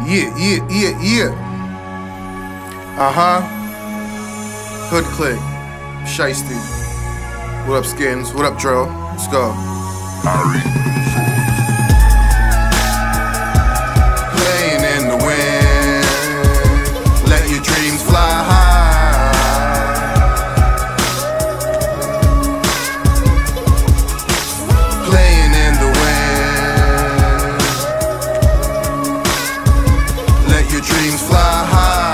Yeah. Hood Click, Shiesty. What up, Skins? What up, Dro? Let's go. Playing in the wind, let your dreams fly high. Playing in the wind, let your dreams fly high.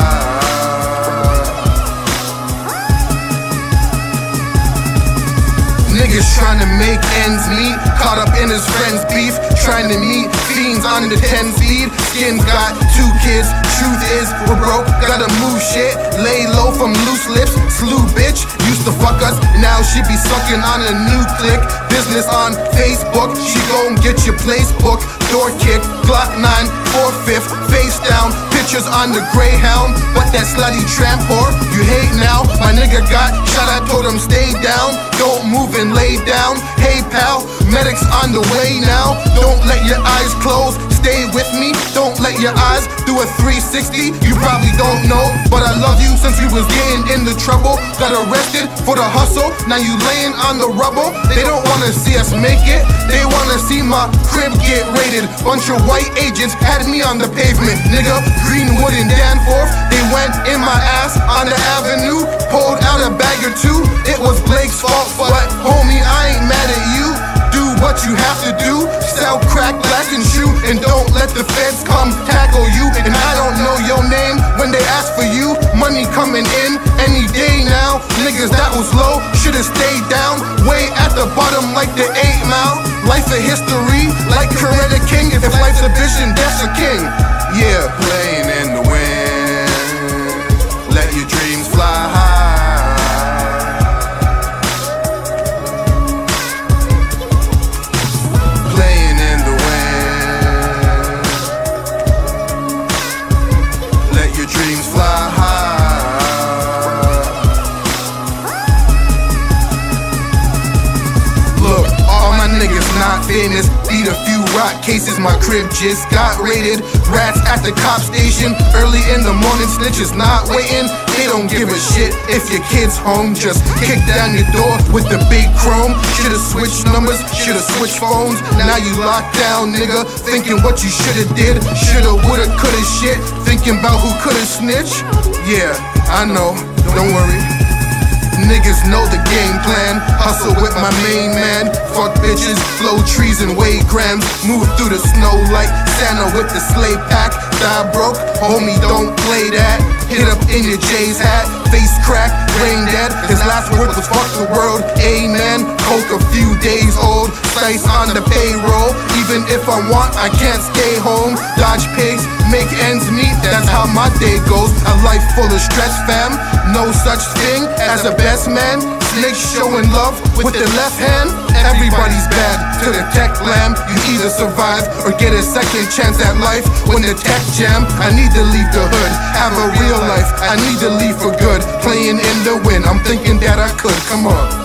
Niggas trying to make ends meet, caught up in his friend's beef, trying to meet fiends on the 10 speed. Skins got 2 kids, truth is we're broke, gotta move shit, lay low from loose lips. Slew bitch, used to fuck us, now she be sucking on a new click. Business on Facebook, she gon' get your place book. Door kick, Glock 9, 4/5, face down. Pictures on the Greyhound, but that slutty tramp whore you hate now. My nigga got shot, I told him stay down. Don't move and lay down. Hey pal, medics on the way now. Don't let your eyes close, stay with me. Don't let your eyes do a 360. You probably don't know, but I love you since you was getting into trouble. Got arrested for the hustle, now you laying on the rubble. They don't wanna see us make it, they wanna see my crib get raided. Bunch of white agents had me on the pavement, nigga. Greenwood and Danforth, they went in my ass on the avenue. Pulled out a bag or 2, it was Blake's fault, but homie, I ain't mad at you. Do what you have to do, sell crack, black and shoot, and don't let the feds come tackle you. And I don't know your name when they ask for you. Money coming in any day now. Niggas that was low should've stayed down, way at the bottom like the 8 Mile. Life a history like Coretta King. If life's a bitch, then death's a king. Yeah, playing in the wind, let your dreams fly high. Dreams fly high. Look, all my niggas not famous, beat a few rock cases. My crib just got raided. Rats at the cop station early in the morning. Snitches not waiting, they don't give a shit if your kid's home. Just kick down your door with the big chrome. Should've switched numbers, should've switched phones. Now you locked down, nigga, thinking what you should've did. Shoulda, woulda, coulda shit, thinking about who coulda snitch. Yeah, I know, don't worry. Niggas know the game plan. Hustle with my main man. Fuck bitches, blow trees and weigh grams. Move through the snow like Santa with the sleigh pack. Die broke, homie, don't play that. Hit up in your J's hat, face crack, brain dead. His last word was fuck the world, amen. Coke a few days old, slice on the payroll. Even if I want, I can't stay home. Dodge pigs, make ends meet, that's how my day goes. A life full of stress, fam. No such thing as a best man. Snakes showing love with the left hand. Everybody's bad to the tech lamb. You either survive or get a second chance at life. When the tech jam, I need to leave the hood, have a real life, I need to leave for good. Playing in the wind, I'm thinking that I could, come on.